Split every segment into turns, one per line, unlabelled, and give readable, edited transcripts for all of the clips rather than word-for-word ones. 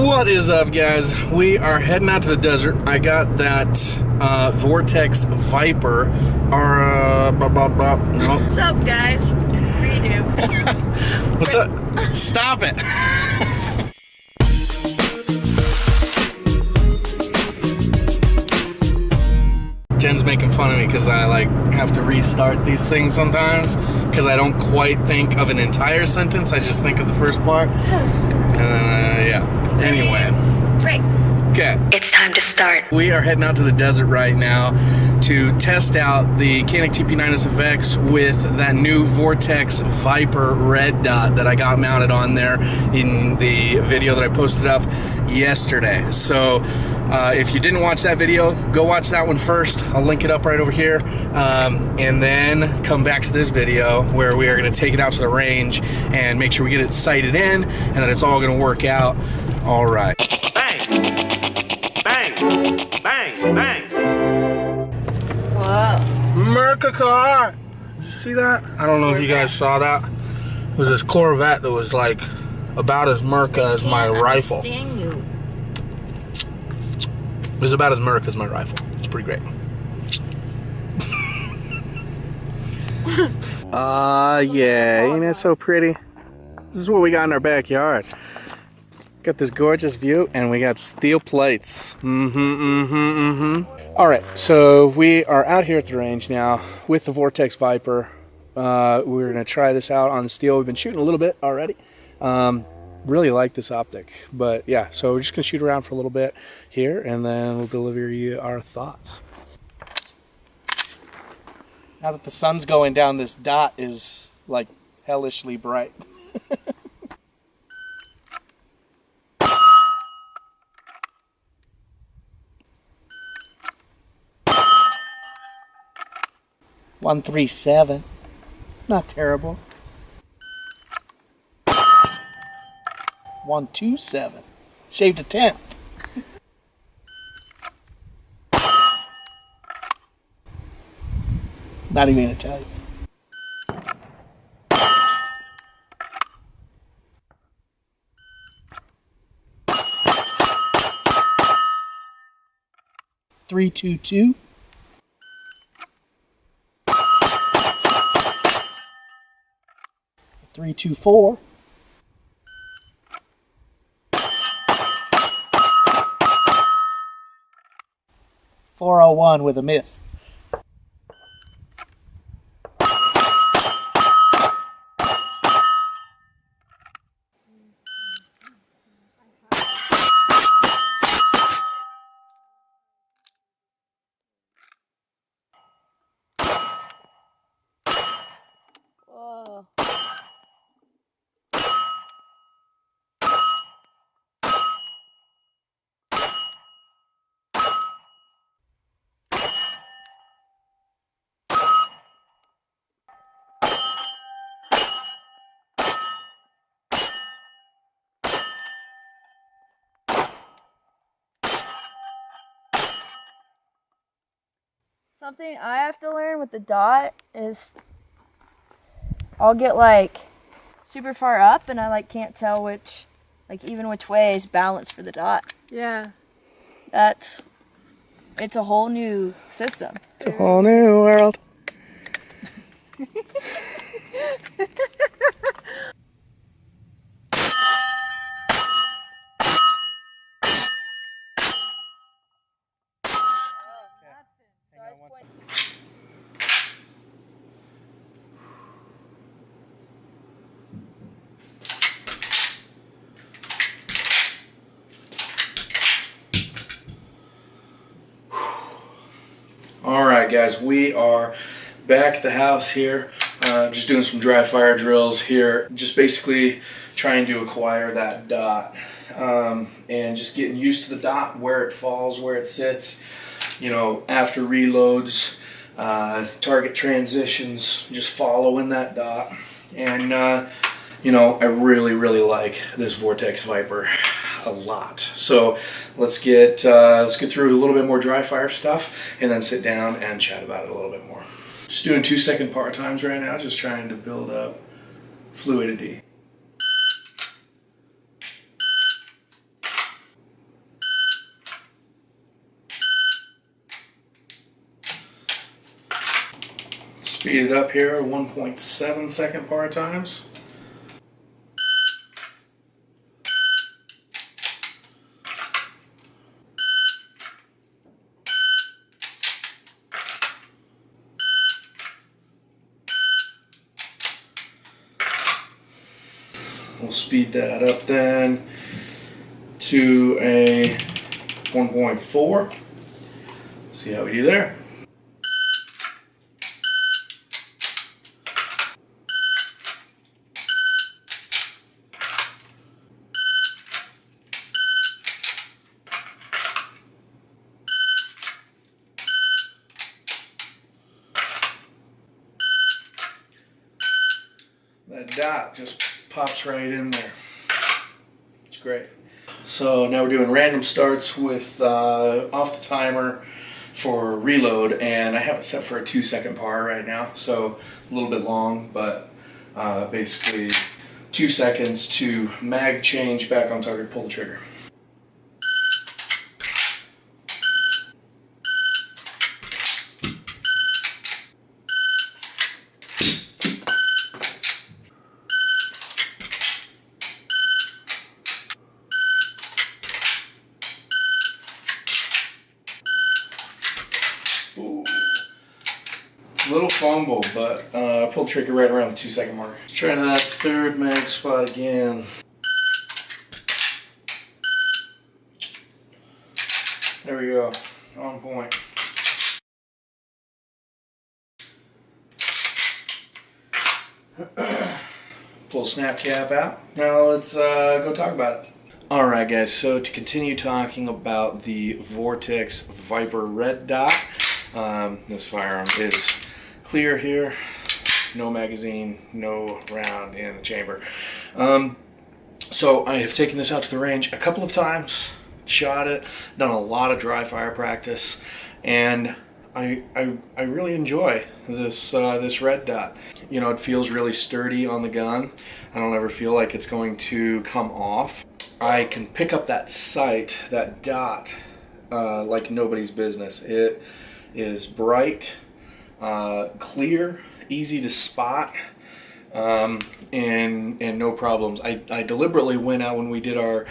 What is up, guys? We are heading out to the desert. I got that VORTEX VIPER. No.
What's up, guys? Redo.
What's up? Stop it. Jen's making fun of me because I have to restart these things sometimes because I don't quite think of an entire sentence. I just think of the first part. And then, yeah. Anyway.
Break.
Okay.
It's time to start.
We are heading out to the desert right now to test out the Canik TP9SFX with that new VORTEX VIPER red dot that I got mounted on there in the video that I posted up yesterday. So if you didn't watch that video, go watch that one first. I'll link it up right over here. And then come back to this video where we are going to take it out to the range and make sure we get it sighted in and that it's all going to work out all right. Bang, bang.
Whoa.
Merca car. Did you see that? I don't know if you guys saw that. It was this Corvette that was like about as Merca as my rifle.
You.
It was about as Merca as my rifle. It's pretty great. Yeah, ain't it so pretty? This is what we got in our backyard. Got this gorgeous view, and we got steel plates. All right, so we are out here at the range now with the VORTEX VIPER. We're gonna try this out on the steel. We've been shooting a little bit already. Really like this optic, but yeah, so we're just gonna shoot around for a little bit here, and then we'll deliver you our thoughts. Now that the sun's going down, this dot is like hellishly bright. .137, not terrible. 127, shaved a tenth. Not even gonna tell you. .322. 324. 401 with a miss.
Whoa. Something I have to learn with the dot is I'll get like super far up and I can't tell which way is balanced for the dot.
Yeah.
It's a whole new system.
It's a whole new world. Alright guys, we are back at the house here, just doing some dry fire drills here, just basically trying to acquire that dot, and just getting used to the dot, where it falls, where it sits, you know, after reloads, target transitions, just following that dot, and you know, I really like this VORTEX VIPER a lot. So let's get through a little bit more dry fire stuff and then sit down and chat about it a little bit more. Just doing 2-second par times right now, just trying to build up fluidity. speed it up here, 1.7 second par times. We'll speed that up then to a 1.4. See how we do there. That dot just pops right in there. It's great. So now we're doing random starts with off the timer for reload, and I have it set for a 2-second par right now, so a little bit long, but basically 2 seconds to mag change, back on target, pull the trigger. Ooh. Little fumble, but pulled trigger right around the 2-second mark. Let's try that third mag spot again. There we go, on point. Pull snap cap out. Now let's go talk about it. Alright guys, so to continue talking about the VORTEX VIPER red dot, this firearm is clear here, no magazine, no round in the chamber. So I have taken this out to the range a couple of times, shot it, done a lot of dry fire practice, and I really enjoy this this red dot. You know, it feels really sturdy on the gun. I don't ever feel like it's going to come off. I can pick up that sight, that dot, like nobody's business. It is bright, clear, easy to spot, and no problems. I deliberately went out when we did our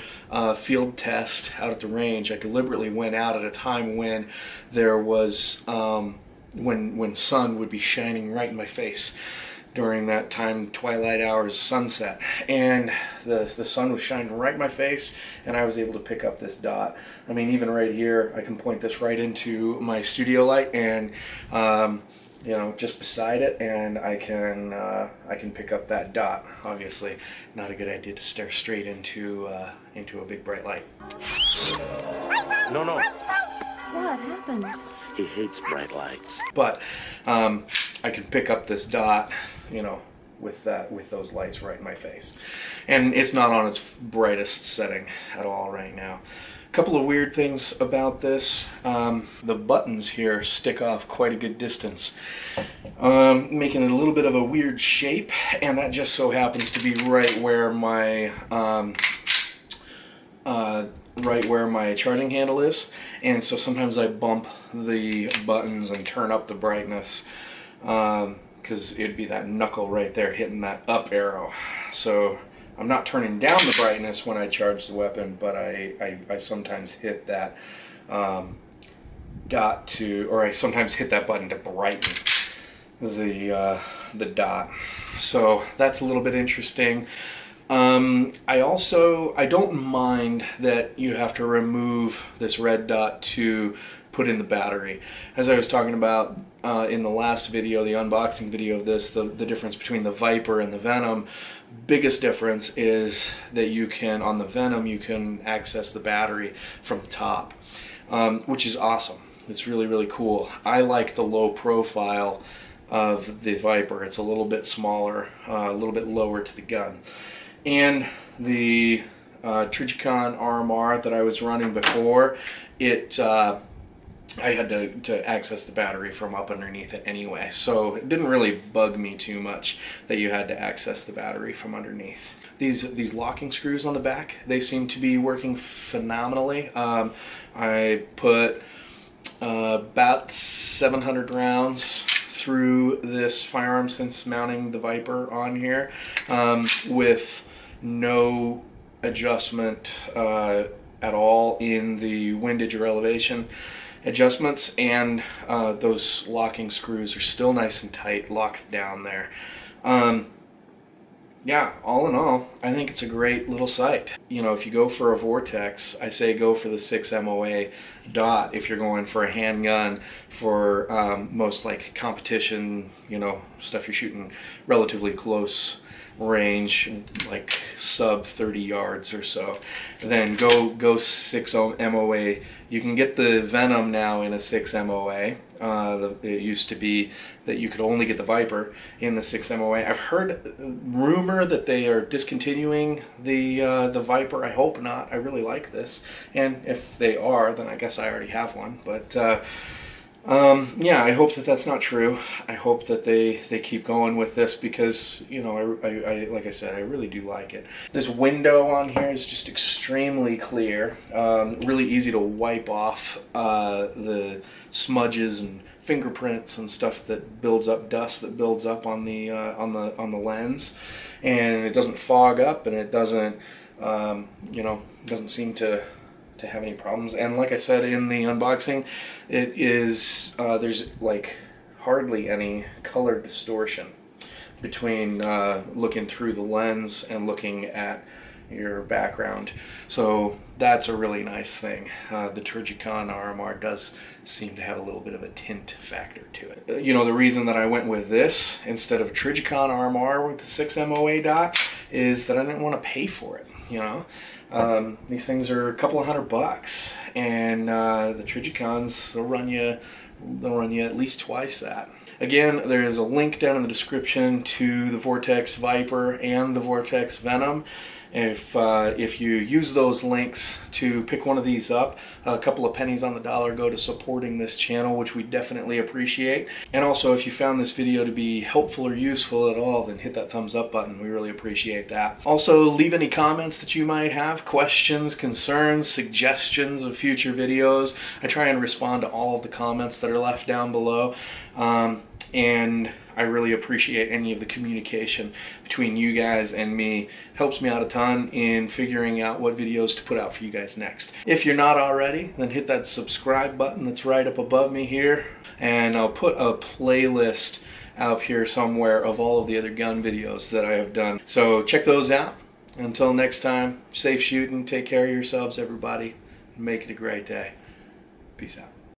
field test out at the range. I deliberately went out at a time when there was when sun would be shining right in my face during that time, twilight hours, sunset, and the sun was shining right in my face, and I was able to pick up this dot. I mean, even right here, I can point this right into my studio light, and you know, just beside it, and I can pick up that dot. Obviously, not a good idea to stare straight into a big bright light.
No.
What happened?
He hates bright lights.
But I can pick up this dot, you know, with those lights right in my face, and it's not on its brightest setting at all right now. A couple of weird things about this: the buttons here stick off quite a good distance, making it a little bit of a weird shape, and that just so happens to be right where my charging handle is, and so sometimes I bump the buttons and turn up the brightness, because it'd be that knuckle right there hitting that up arrow. So I'm not turning down the brightness when I charge the weapon, but I sometimes hit that dot to, or I sometimes hit that button to brighten the dot. So that's a little bit interesting. I don't mind that you have to remove this red dot to put in the battery. As I was talking about in the last video, the unboxing video of this, the difference between the Viper and the Venom, biggest difference is that you can, on the Venom, you can access the battery from the top, which is awesome. It's really, really cool. I like the low profile of the Viper. It's a little bit smaller, a little bit lower to the gun. And the Trijicon RMR that I was running before, I had to access the battery from up underneath it anyway, so it didn't really bug me too much that you had to access the battery from underneath. These locking screws on the back, they seem to be working phenomenally. I put about 700 rounds through this firearm since mounting the Viper on here with no adjustment at all in the windage or elevation adjustments, and those locking screws are still nice and tight, locked down there. Yeah, all in all, I think it's a great little sight. You know, if you go for a Vortex, I say go for the 6 MOA dot if you're going for a handgun for most like competition, you know, stuff you're shooting relatively close range, like sub 30 yards or so. Then go 6 MOA. You can get the Venom now in a 6 MOA. It used to be that you could only get the Viper in the 6 MOA. I've heard rumor that they are discontinuing the Viper. I hope not. I really like this, and if they are, then I guess I already have one. But yeah, I hope that that's not true. I hope that they keep going with this because, you know, I like I said, I really do like it. This window on here is just extremely clear. Really easy to wipe off the smudges and fingerprints and stuff that builds up, dust that builds up on the lens, and it doesn't fog up, and it doesn't you know, doesn't seem to have any problems. And like I said in the unboxing, it is there's like hardly any color distortion between looking through the lens and looking at your background, so that's a really nice thing. The Trijicon RMR does seem to have a little bit of a tint factor to it. You know, the reason that I went with this instead of a Trijicon RMR with the 6 MOA dot is that I didn't want to pay for it, you know. These things are a couple of $100, and the Trijicons, they'll run you at least twice that. Again, there is a link down in the description to the Vortex Viper and the Vortex Venom. If you use those links to pick one of these up, a couple of pennies on the dollar go to supporting this channel, which we definitely appreciate. And also, if you found this video to be helpful or useful at all, then hit that thumbs up button. We really appreciate that. Also, leave any comments that you might have, questions, concerns, suggestions of future videos. I try and respond to all of the comments that are left down below. And I really appreciate any of the communication between you guys and me. It helps me out a ton in figuring out what videos to put out for you guys next. If you're not already, then hit that subscribe button that's right up above me here, and I'll put a playlist out here somewhere of all of the other gun videos that I have done. So check those out. Until next time, safe shooting, take care of yourselves, everybody, and make it a great day. Peace out.